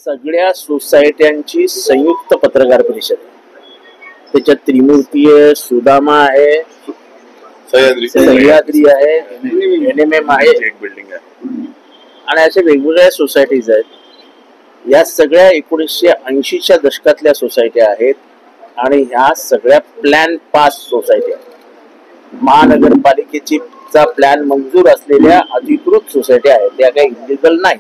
सगळ्या सोसायट्यांची संयुक्त पत्रकार परिषद आहे. त्याच्यात त्रिमूर्ती सुदामा आहे, सह्याद्री आहे, NMM आहे, एक बिल्डिंग आहे आणि अशा वेगवेगळ्या सोसायटीज आहेत. या सगळ्या 1980च्या दशकातल्या सोसायट्या आहेत आणि ह्या सगळ्या प्लॅन पास सोसायटी आहेत. महानगरपालिकेची प्लॅन मंजूर असलेल्या अधिकृत सोसायटी आहेत, त्या काही इलिगल नाही.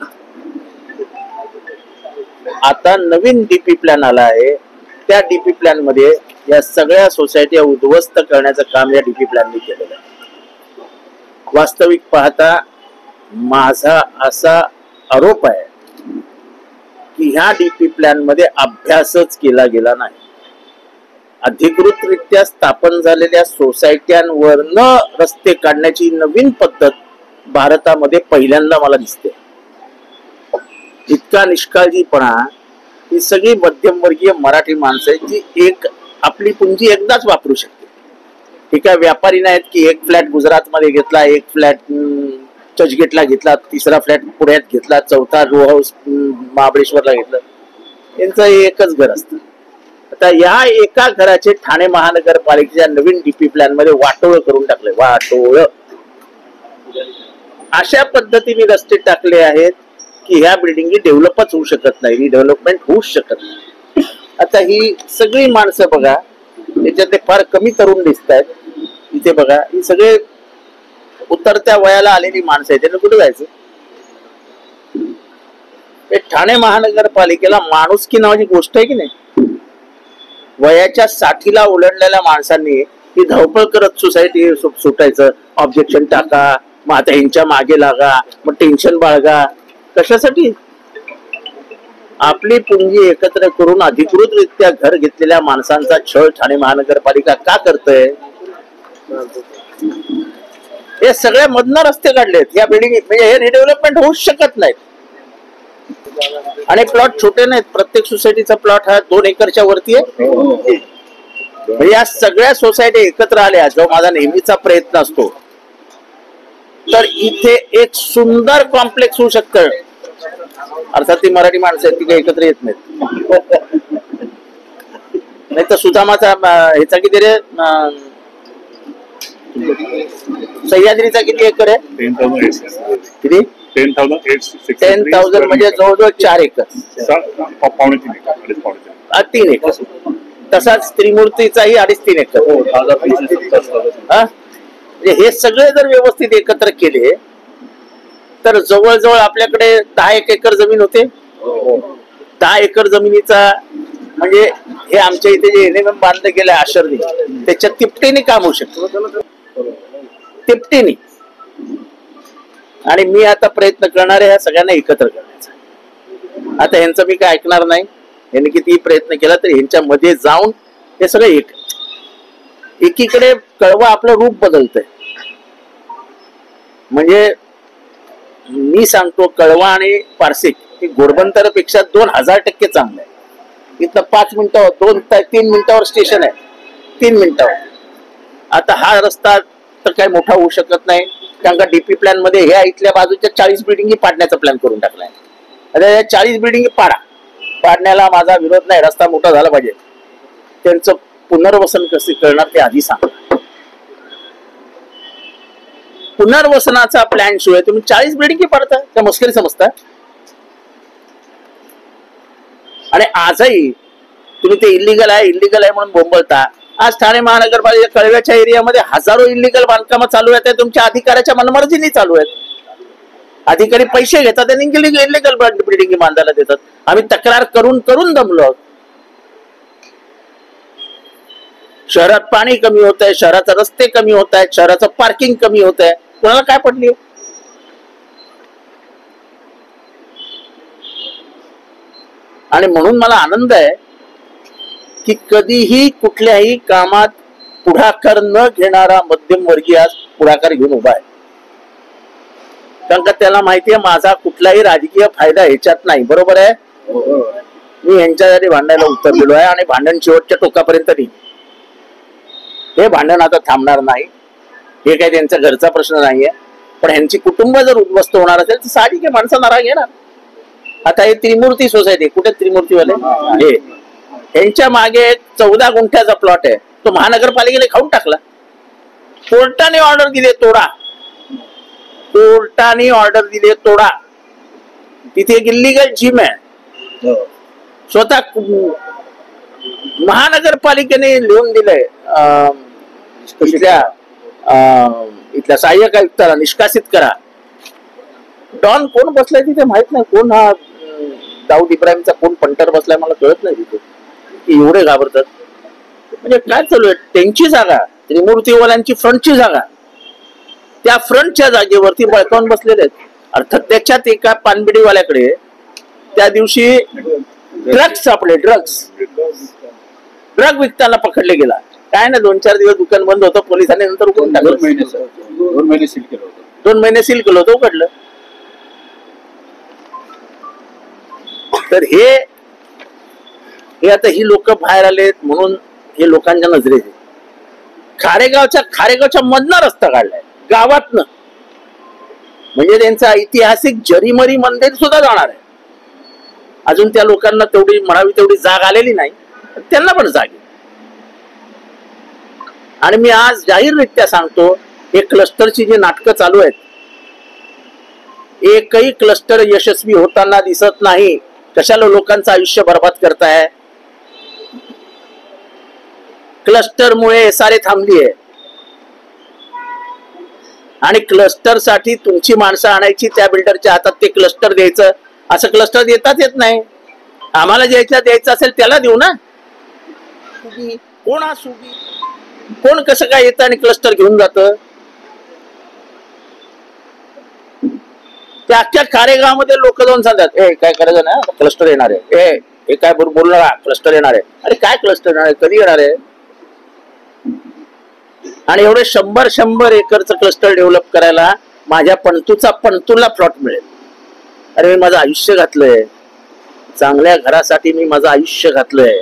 आता नवीन डीपी प्लॅन आला आहे, त्या डीपी प्लॅन मध्ये या सगळ्या सोसायट्या उद्ध्वस्त करण्याचं काम या डीपी प्लॅनने केलेलं आहे. वास्तविक पाहता माझा असा आरोप आहे की ह्या डीपी प्लॅन मध्ये अभ्यासच केला गेला नाही. अधिकृतरित्या स्थापन झालेल्या सोसायट्यांवरनं रस्ते काढण्याची नवीन पद्धत भारतामध्ये पहिल्यांदा मला दिसते. इतका निष्काळजीपणा. ही सगळी मध्यमवर्गीय मराठी माणसं आहेत जी एक आपली पुंजी एकदाच वापरू शकते. हे काय व्यापारी नाहीत की एक फ्लॅट गुजरात मध्ये घेतला, एक फ्लॅट चर्चगेटला घेतला, तिसरा फ्लॅट पुण्यात घेतला, चौथा रो हाऊस महाबळेश्वरला घेतलं. यांचं एकच घर असतं. आता या एका घराचे ठाणे महानगरपालिकेच्या नवीन डीपी प्लॅन मध्ये वाटोळ करून टाकले. वाटोळ अशा पद्धतीने रस्ते टाकले आहेत की ह्या बिल्डिंगी डेव्हलपच होऊ शकत नाही, रिडेव्हलपमेंट होऊच शकत नाही. आता ही सगळी माणसं बघा, त्याच्यात फार कमी तरुण दिसत आहेत. इथे बघा, ही सगळे उतरत्या वयाला आलेली माणसं आहेत. त्यांना कुठे जायचं? ठाणे महानगरपालिकेला माणुसकी नावाची गोष्ट आहे की नाही? वयाच्या 60ला ओलांडलेल्या माणसांनी ही धावपळ करत सोसायटी सुटायचं, ऑब्जेक्शन टाका, मग आता ह्यांच्या मागे लागा, मग टेन्शन बाळगा. कशासाठी? आपली पुंजी एकत्र करून अधिकृतरित्या घर घेतलेल्या माणसांचा छळ ठाणे महानगरपालिका का करतोय? हे सगळ्या मधनं रस्ते काढलेत. या बिल्डिंग म्हणजे हे रिडेव्हलपमेंट होऊच शकत नाहीत. आणि प्लॉट छोटे नाहीत. प्रत्येक सोसायटीचा प्लॉट हा 2 एकरच्या वरती आहे. म्हणजे या सगळ्या सोसायटी एकत्र आल्या, जो माझा नेहमीचा प्रयत्न असतो, तर इथे एक सुंदर कॉम्प्लेक्स होऊ शकतं. अर्थात ती मराठी माणसं आहेत, ती काही एकत्र येत नाहीत. नाही तर सुदामाचा ह्याचा किती रे, सह्याद्रीचा किती एकर आहे? 10,000. 10,000 म्हणजे जवळजवळ 4 एकर, 3 एकर. तसाच त्रिमूर्तीचाही 2.5-3 एकर. हे सगळे जर व्यवस्थित एकत्र केले तर जवळजवळ आपल्याकडे 10 एकर जमीन होते. 10 एकर जमिनीचा म्हणजे हे आमच्या इथे जे NMM बांधलं गेलं आशरनी, त्याच्या तिपटीने काम होऊ शकतं. तिपटीने. आणि मी आता प्रयत्न करणार आहे ह्या सगळ्यांना एकत्र करण्याचा. आता ह्यांचं मी काय ऐकणार नाही. यांनी कितीही प्रयत्न केला तर ह्यांच्या मध्ये जाऊन हे सगळं एकीकडे कळवा आपलं रूप बदलतंय. म्हणजे मी सांगतो, कळवा आणि पारसिक हे घोडबंदरपेक्षा 2000% चांगलं आहे. इथं 5 मिनिटावर 2-3 मिनिटावर स्टेशन आहे. 3 मिनिटावर. आता हा रस्ता तर काही मोठा होऊ शकत नाही, कारण का डीपी प्लॅन मध्ये ह्या इथल्या बाजूच्या 40 बिल्डिंगी पाडण्याचा प्लॅन करून टाकलाय. आता या 40 बिल्डिंगी पाडण्याला माझा विरोध नाही. रस्ता मोठा झाला पाहिजे. त्यांचं पुनर्वसन कसे करणार ते आधी सांगा. पुनर्वसनाचा प्लॅन शिवाय तुम्ही 40 बिल्डिंगी पाडता, त्या मुश्किल समजता. आणि आजही तुम्ही ते इल्लीगल आहे म्हणून बोंबलता. आज ठाणे महानगरपालिका कळव्याच्या एरियामध्ये हजारो इल्लीगल बांधकाम चालू आहेत. तुमच्या अधिकाऱ्याच्या मनमर्जीने चालू आहेत. अधिकारी पैसे घेतात आणि इल्लीगल बिल्डिंग बांधायला देतात. आम्ही तक्रार करून करून दमलो. शहरात पाणी कमी होत आहे, शहराचे रस्ते कमी होत आहेत, शहराचं पार्किंग कमी होत आहे. कोणाला काय पडली? आणि म्हणून मला आनंद आहे की कधीही कुठल्याही कामात पुढाकार न घेणारा मध्यमवर्गीय आज पुढाकार घेऊन उभा आहे. कारण का त्याला माहितीये माझा कुठलाही राजकीय फायदा ह्याच्यात नाही. बरोबर आहे. मी यांच्यासाठी भांडायला उतरलेलो आहे आणि भांडण शेवटच्या टोकापर्यंत नाही. हे भांडण आता थांबणार नाही. हे काही त्यांचा घरचा प्रश्न नाहीये, पण ह्यांची कुटुंब जर उद्ध्वस्त होणार असेल तर साहजिक माणसं नाराज येणार. आता हे त्रिमूर्ती सोसायटी, कुठे त्रिमूर्तीवाले हे, यांच्या मागे 14 गुंठ्याचा प्लॉट आहे, तो महानगरपालिकेने खाऊन टाकला. कोर्टाने ऑर्डर दिले तोडा, कोर्टाने ऑर्डर दिले तोडा. तिथे एक इल्लीगल जिम आहे, स्वतः महानगरपालिकेने लिहून दिलंय इथल्या सहाय्यक आयुक्ताला निष्कासित करा. डॉन कोण बसलाय तिथे माहित नाही, कोण हा दाऊद इब्राहिमचा कोण पंटर बसलाय मला कळत नाही तिथे, की एवढे घाबरतात. म्हणजे काय चालू आहे, त्यांची जागा त्रिमूर्तीवाल्यांची फ्रंटची जागा, त्या फ्रंटच्या जागेवरती बळकावून बसलेले आहेत. अर्थात त्याच्यात एका पानबिडीवाल्याकडे त्या दिवशी ड्रग्स सापडले, ड्रग विकताना पकडले गेला. काय ना 2-4 दिवस दुकान बंद होतं, पोलिसांनी नंतर उघडून टाकलं. 2 महिने सील केलं होतं, 2 महिने सील केलं होतं, उघडलं. तर हे आता ही लोक बाहेर आलेत म्हणून हे लोकांच्या नजरेत आहे. खारेगावच्या मधनं रस्ता काढलाय गावातनं, म्हणजे त्यांचा ऐतिहासिक जरीमरी मंदिर सुद्धा जाणार आहे. अजून त्या लोकांना तेवढी म्हणावी तेवढी जाग आलेली नाही, त्यांना पण जाग आहे. आणि मी आज जाहीररित्या सांगतो, हे क्लस्टरची जी नाटकं चालू आहेत, एकही क्लस्टर यशस्वी होताना दिसत नाही. कशाला लोकांचं आयुष्य बर्बाद करताय? क्लस्टरमुळे सारे थांबली आहे. आणि क्लस्टर साठी तुमची माणसं आणायची, त्या बिल्डरच्या हातात ते क्लस्टर द्यायचं. असं क्लस्टर देतात येत नाही. आम्हाला द्यायचं असेल त्याला देऊ ना. कोण हा सुगी, कोण कसं काय येतं आणि क्लस्टर घेऊन जातं? त्या अख्ख्या खारेगावमध्ये लोक जाऊन सांगतात, ए काय करायचं ना, क्लस्टर येणार आहे, हे काय बोलणार, क्लस्टर येणार आहे. अरे काय क्लस्टर येणार आहे, कधी येणार आहे? आणि एवढे 100 एकरचं क्लस्टर डेव्हलप करायला माझ्या पंतूला प्लॉट मिळेल. अरे मी माझं आयुष्य घातलंय, चांगल्या घरासाठी मी माझं आयुष्य घातलंय.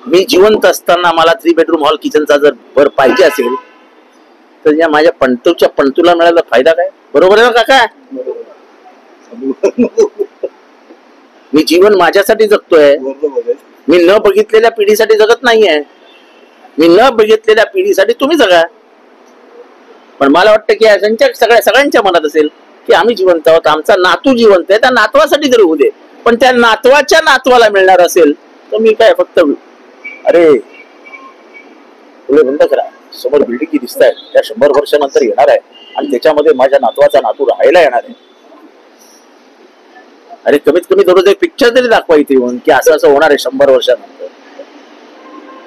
मी जिवंत असताना मला 3 बेडरूम हॉल किचनचा जर भर पाहिजे असेल तर या माझ्या पंतूला मिळायला फायदा काय? बरोबर आहे ना काका? मी जीवन माझ्यासाठी जगतोय, मी न बघितलेल्या पिढीसाठी जगत नाहीये. मी न बघितलेल्या पिढीसाठी तुम्ही जगा. पण मला वाटतं की सगळ्यांच्या मनात असेल की आम्ही जिवंत आहोत, आमचा नातू जिवंत आहे, त्या नातवासाठी तरी होऊ दे. पण त्या नातवाच्या नातवाला मिळणार असेल तर मी काय फक्त अरे बंद करा, समोर बिल्डिंग दिसत आहे, त्या 100 वर्षानंतर येणार आहे आणि त्याच्यामध्ये माझ्या नातवाचा नातू राहायला येणार आहे. अरे कमीत कमी दररोज एक पिक्चर तरी दाखवा इथे येऊन की असं असं होणार आहे 100 वर्षानंतर.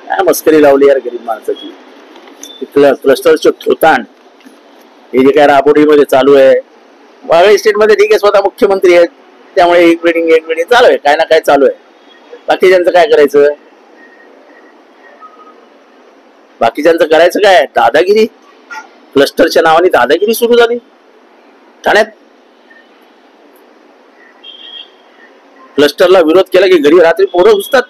काय मस्करी लावली यार गरीब माणसाची. क्लस्टरचे ठोताण हे जे काय राबोडीमध्ये चालू आहे, वागळे स्टेट मध्ये ठीक आहे, स्वतः मुख्यमंत्री आहेत त्यामुळे एक बिल्डिंग चालू आहे, काय ना काय चालू आहे. बाकीच्यांचं काय करायचं? बाकीच्यांचं करायचं काय? दादागिरी. क्लस्टरच्या नावाने दादागिरी सुरू झाली ठाण्यात. क्लस्टरला विरोध केला की घरी रात्री पोरं घुसतात.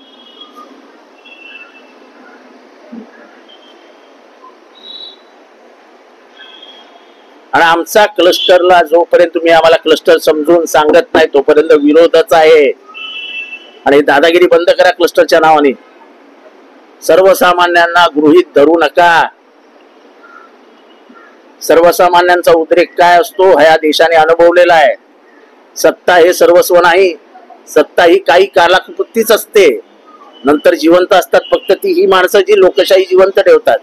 आणि आमचा क्लस्टरला जोपर्यंत तुम्ही आम्हाला क्लस्टर समजून सांगत नाही तोपर्यंत विरोधच आहे. आणि दादागिरी बंद करा क्लस्टरच्या नावाने. सर्वसामान्यांना गृहीत धरू नका. सर्वसामान्यांचा उद्रेक काय असतो हा या देशाने अनुभवलेला आहे. सत्ता हे सर्वस्व नाही, सत्ता ही काही कालापुरतीच असते, नंतर जिवंत असतात फक्त ती ही माणसं जी लोकशाही जिवंत ठेवतात.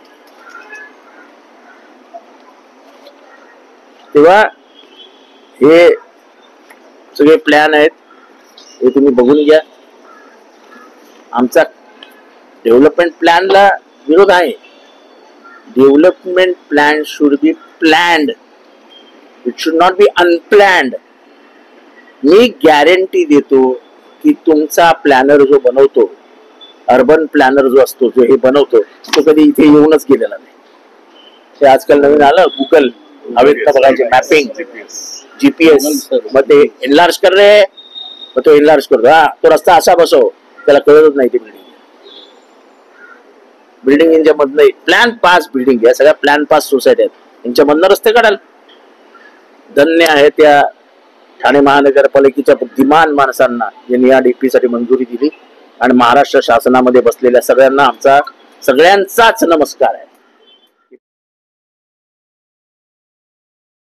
तेव्हा हे सगळे प्लॅन आहेत, हे तुम्ही बघून घ्या. आमचा डेव्हलपमेंट प्लॅनला विरोध आहे. Development plan should be planned, it should not be unplanned. Me guarantee देतो की तुमचा प्लॅनर जो बनवतो, अर्बन प्लॅनर जो असतो, जो हे बनवतो, तो कधी इथे येऊनच गेलेला नाही. ते आजकाल नवीन आलं गुगल, हवेत बघायचे मॅपिंग, जीपीएस, मग ते एनलार्ज कर रे, मग तो एनलार्ज करतो. हा तो रस्ता असा बसव, त्याला कळतच नाही. ती बिल्डिंग यांच्या मधनं प्लॅन पास बिल्डिंग, या सगळ्या प्लॅन पास सोसायटी आहेत, यांच्या मधनं रस्ते काढाल. धन्य आहे त्या ठाणे महानगरपालिकेच्या बुद्धिमान माणसांना यांनी या डीपी साठी मंजुरी दिली आणि महाराष्ट्र शासनामध्ये बसलेल्या सगळ्यांना आमचा सगळ्यांचाच नमस्कार आहे.